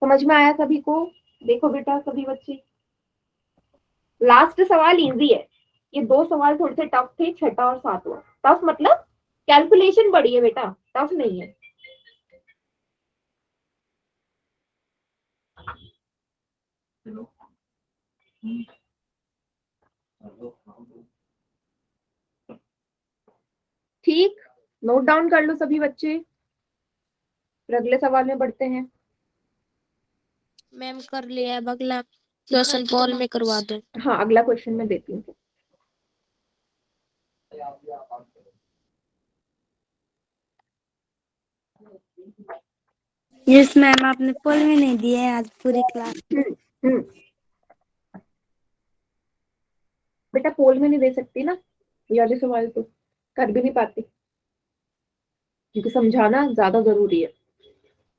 समझ में आया सभी को। देखो बेटा सभी बच्चे, लास्ट सवाल इजी है, ये 2 सवाल थोड़े से टफ थे, 6 और 7। टफ मतलब कैलकुलेशन बड़ी है बेटा, टफ नहीं है। ठीक, नोट डाउन कर लो सभी बच्चे, फिर अगले सवाल में बढ़ते हैं।
मैम कर लिया, अब अगला क्वेश्चन कॉल में करवा दो।
हाँ अगला क्वेश्चन मैं देती हूँ।
यस मैम, आपने पोल में नहीं दिए हैं आज पूरी क्लास।
हम्म, बेटा पोल में नहीं दे सकती ना, ये वाले सवाल तो कर भी नहीं पाती, क्योंकि समझाना ज्यादा जरूरी है।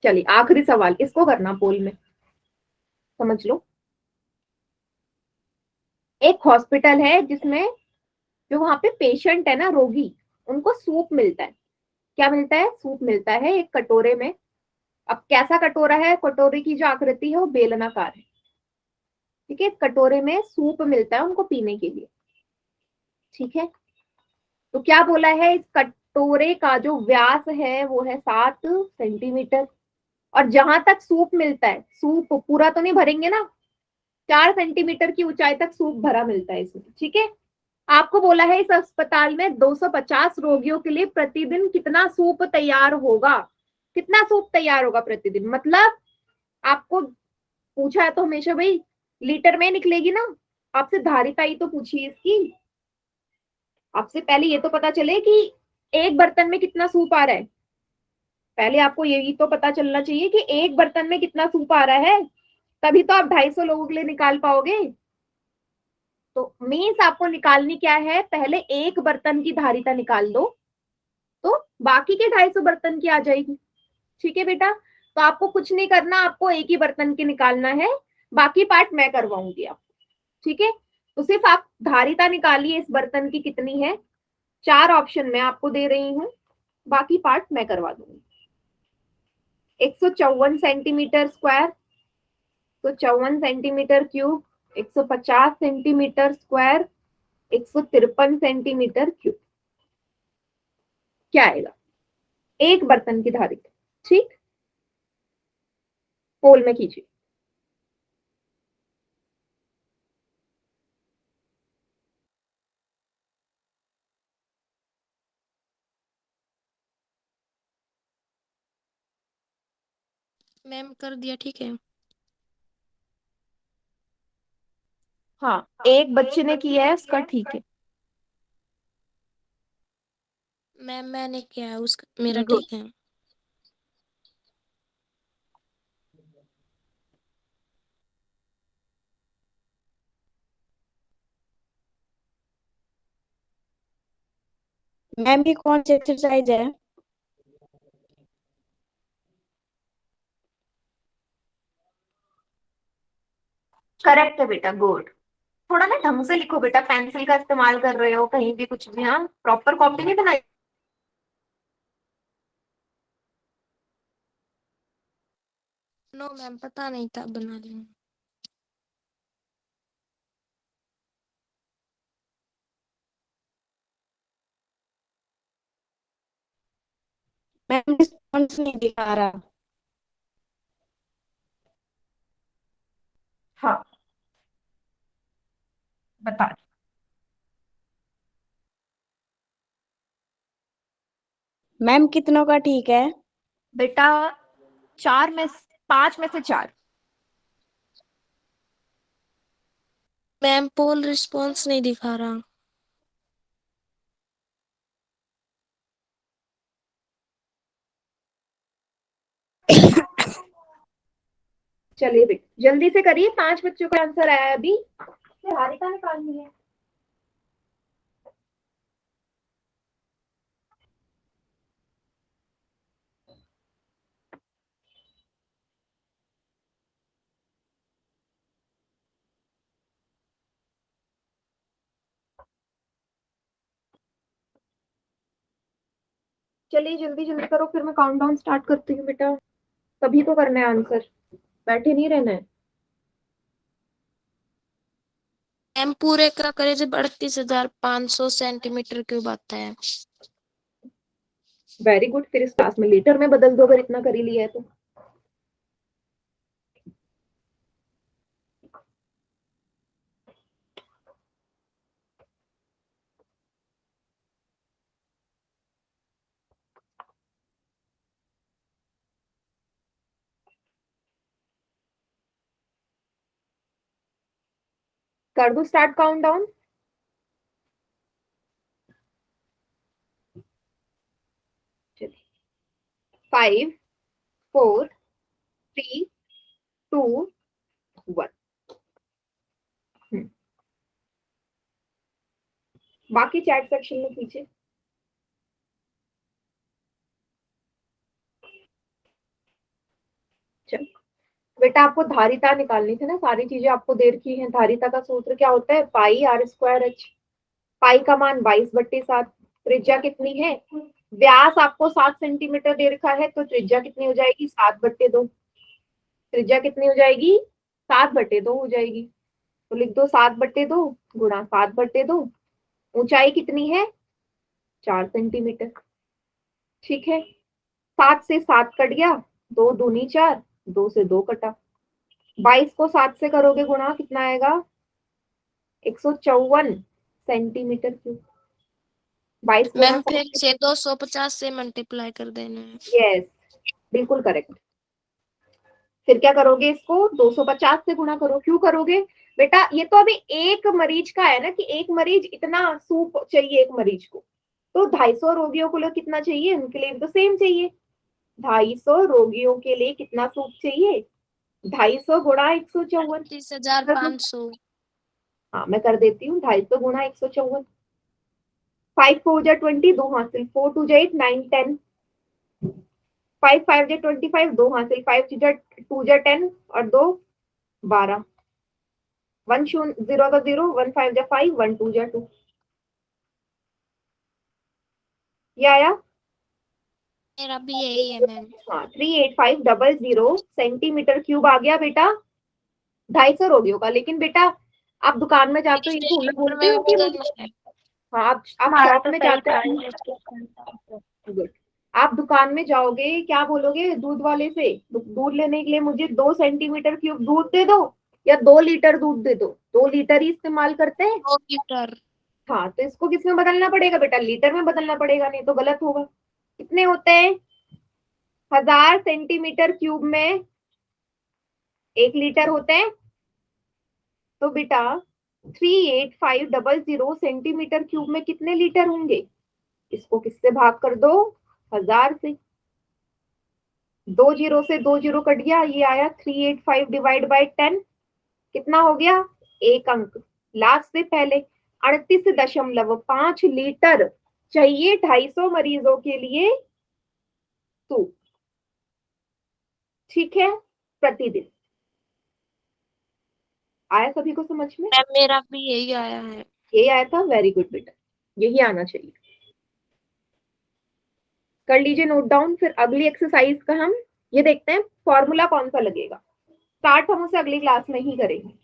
चलिए आखिरी सवाल, इसको करना पोल में, समझ लो। एक हॉस्पिटल है जिसमें जो वहां पे पेशेंट है ना, रोगी, उनको सूप मिलता है। क्या मिलता है, सूप मिलता है एक कटोरे में। अब कैसा कटोरा है, कटोरे की जो आकृति है वो बेलनाकार है। ठीक है, कटोरे में सूप मिलता है उनको पीने के लिए। ठीक है, तो क्या बोला है, इस कटोरे का जो व्यास है वो है 7 सेंटीमीटर, और जहां तक सूप मिलता है, सूप पूरा तो नहीं भरेंगे ना, 4 सेंटीमीटर की ऊंचाई तक सूप भरा मिलता है इसमें। ठीक है, आपको बोला है इस अस्पताल में 250 रोगियों के लिए प्रतिदिन कितना सूप तैयार होगा। कितना सूप तैयार होगा प्रतिदिन, मतलब आपको पूछा है तो हमेशा भाई लीटर में निकलेगी ना, आपसे धारिताई तो पूछिए इसकी। आपसे पहले ये तो पता चले कि एक बर्तन में कितना सूप आ रहा है, पहले आपको यही तो पता चलना चाहिए कि एक बर्तन में कितना सूप आ रहा है। तभी तो आप 250 लोगों के लिए निकाल पाओगे। तो मीन्स आपको निकालनी क्या है, पहले एक बर्तन की धारिता निकाल दो, तो बाकी के 250 बर्तन की आ जाएगी। ठीक है बेटा, तो आपको कुछ नहीं करना, आपको एक ही बर्तन की निकालना है, बाकी पार्ट मैं करवाऊंगी आपको। ठीक है, तो सिर्फ आप धारिता निकालिए इस बर्तन की कितनी है, 4 ऑप्शन मैं आपको दे रही हूँ, बाकी पार्ट मैं करवा दूंगी। 154 सेंटीमीटर स्क्वायर, तो 54 centimetre cube, 150 centimetre square, 153 centimetre cube, क्या आएगा एक बर्तन की धारिता। ठीक, पोल में कीजिए।
मैम कर दिया, ठीक है।
हाँ, एक बच्चे ने किया है उसका ठीक है।
मैम मैंने किया है, उसका मेरा
गुड।
ठीक है।
मैम ये कौन सी एक्सरसाइज है?
करेक्ट है बेटा, गुड। थोड़ा ना ढंग से लिखो बेटा, पेंसिल का इस्तेमाल कर रहे हो कहीं भी कुछ भी, हाँ प्रॉपर कॉपी नहीं बनाई।
नो मैम, पता नहीं था, बना लिया।
मैम रिस्पॉन्स नहीं दिखा रहा।
हाँ बता।
मैम कितनों का ठीक है?
बेटा 5 में से 4।
मैम पोल रिस्पॉन्स नहीं दिखा रहा।
चलिए बेटा जल्दी से करिए, 5 बच्चों का आंसर आया अभी, धारिता निकालनी है। चलिए जल्दी जल्दी करो, फिर मैं काउंटडाउन स्टार्ट करती हूँ बेटा, तभी तो करना है आंसर, बैठे नहीं रहना है।
मैम पूरे का करे जो 38,500 सेंटीमीटर क्यूब आता है।
वेरी गुड, फिर इस क्लास में लीटर में बदल दो अगर इतना कर ही लिया है तो। कर दो स्टार्ट काउंटडाउन। चलिए 5 4 3 2 1। बाकी चैट सेक्शन में कीजिए। चलो बेटा आपको धारिता निकालनी थी ना, सारी चीजें आपको दे रखी हैं। धारिता का सूत्र क्या होता है, पाई आर स्क्वायर एच। पाई का मान 22/7। त्रिज्या कितनी है, व्यास आपको 7 सेंटीमीटर दे रखा है, तो त्रिज्या कितनी हो जाएगी, 7/2। त्रिज्या कितनी हो जाएगी, 7/2 हो जाएगी। तो लिख दो 7/2 गुणा 7/2। ऊंचाई कितनी है, 4 सेंटीमीटर। ठीक है, 7 से 7 कट गया, 2 दूनी 4, 2 से 2 कटा। 22 को 7 से करोगे गुणा, कितना आएगा, 154 सेंटीमीटर क्यूब। 22 गुणा
मैम
7।
फिर से 250 से मल्टीप्लाई कर देना है।
यस, बिल्कुल करेक्ट। फिर क्या करोगे, इसको 250 से गुणा करो। क्यों करोगे बेटा, ये तो अभी एक मरीज का है ना, कि एक मरीज इतना सूप चाहिए एक मरीज को, तो 250 रोगियों को लिए कितना चाहिए, उनके लिए भी तो सेम चाहिए। 250 रोगियों के लिए कितना सूप चाहिए, 250 गुणा 154।
32,500।
हाँ मैं कर देती हूँ, 250 गुणा 154। 5 4 जा 20, 2 हासिल, 4 2 जा 8 9 10, 5 5 जा 25, 2 हासिल, 5 2 जा 10 और 2 12, 1 0 का 0, 1 5 जा 5, 1 2 जा 2। ये आया।
मेरा भी यही है मैम।
हाँ 38500 सेंटीमीटर क्यूब आ गया बेटा। 250 रोगियों का। लेकिन बेटा आप दुकान में जाते हो इनको उल्टा बोलते
में
हो
भी
कि
करना है।
हाँ आप
हमारा
शॉप
तो
में
सही
जाते
प्राइस
हो। गुड। आप दुकान में जाओगे, क्या बोलोगे दूध वाले से, दूध लेने के लिए मुझे 2 सेंटीमीटर क्यूब दूध दे दो या 2 लीटर दूध दे दो। 2 लीटर ही इस्तेमाल करते हैं।
2 लीटर।
हाँ तो इसको किसमें बदलना पड़ेगा बेटा, लीटर में बदलना पड़ेगा, नहीं तो गलत होगा। कितने होते हैं, 1000 सेंटीमीटर क्यूब में 1 लीटर होते हैं। तो बेटा 38500 सेंटीमीटर क्यूब में कितने लीटर होंगे, इसको किससे भाग कर दो, 1000 से। 2 जीरो से 2 जीरो कट गया, ये आया 385 डिवाइड बाई 10, कितना हो गया, एक अंक लास्ट से पहले। 38.5 लीटर चाहिए 250 मरीजों के लिए सूप, ठीक है, प्रतिदिन। आया सभी को समझ में।
मैम मेरा भी यही आया है।
ये आया था, वेरी गुड बेटा, यही आना चाहिए। कर लीजिए नोट डाउन। फिर अगली एक्सरसाइज का हम ये देखते हैं फॉर्मूला कौन सा लगेगा। स्टार्ट हम उसे अगली क्लास में ही करेंगे,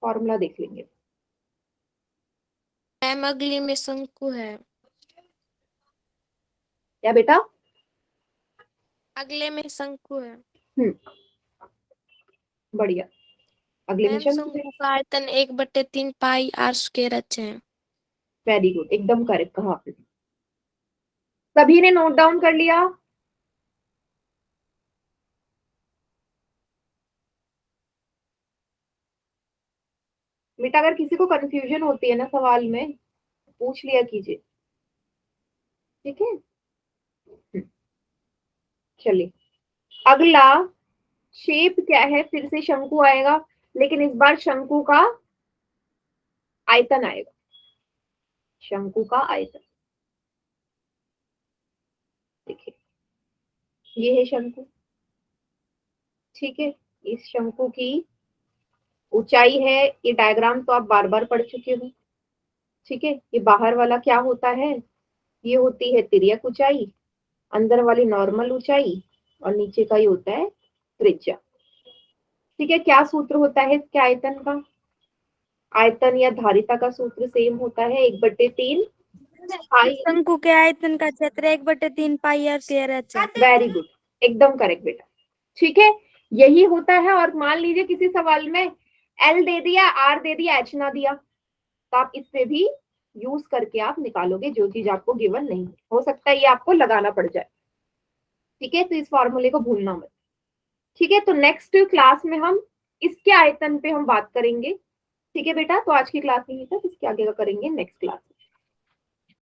फॉर्मूला देख लेंगे।
मैम अगली में शंकु है।
क्या बेटा,
अगले में शंकु है।
बढ़िया। अगले
मैम
मिशन,
शंकु का आयतन 1/3 पाई आर स्क्वायर है।
वेरी गुड, एकदम करेक्ट कहा आपने। सभी ने नोट डाउन कर लिया। बेटा अगर किसी को कंफ्यूजन होती है ना सवाल में, पूछ लिया कीजिए, ठीक है। चलिए अगला शेप क्या है, फिर से शंकु आएगा, लेकिन इस बार शंकु का आयतन आएगा। शंकु का आयतन देखिए, ये है शंकु, ठीक है। इस शंकु की ऊंचाई है, ये डायग्राम तो आप बार बार पढ़ चुके हो, ठीक है। ये बाहर वाला क्या होता है, ये होती है तिर्यक ऊंचाई, अंदर वाली नॉर्मल ऊंचाई, और नीचे का ये होता है त्रिज्या, ठीक है। क्या सूत्र होता है इसके आयतन का, आयतन या धारिता का सूत्र सेम होता है, 1/3 पाई।
शंकु के आयतन का क्षेत्र 1/3 पाई आर स्क्वायर एच है।
वेरी गुड, एकदम करेक्ट बेटा, ठीक है, यही होता है। और मान लीजिए किसी सवाल में एल दे दिया, आर दे दिया, एच ना दिया, तो आप इससे भी यूज करके आप निकालोगे जो चीज आपको गिवन नहीं है। हो सकता है ये आपको लगाना पड़ जाए, ठीक है। तो इस फॉर्मूले को भूलना मत, ठीक है। तो नेक्स्ट क्लास में हम इसके आयतन पे हम बात करेंगे, ठीक है बेटा। तो आज की क्लास यहीं तक, इसके आगे का करेंगे नेक्स्ट क्लास।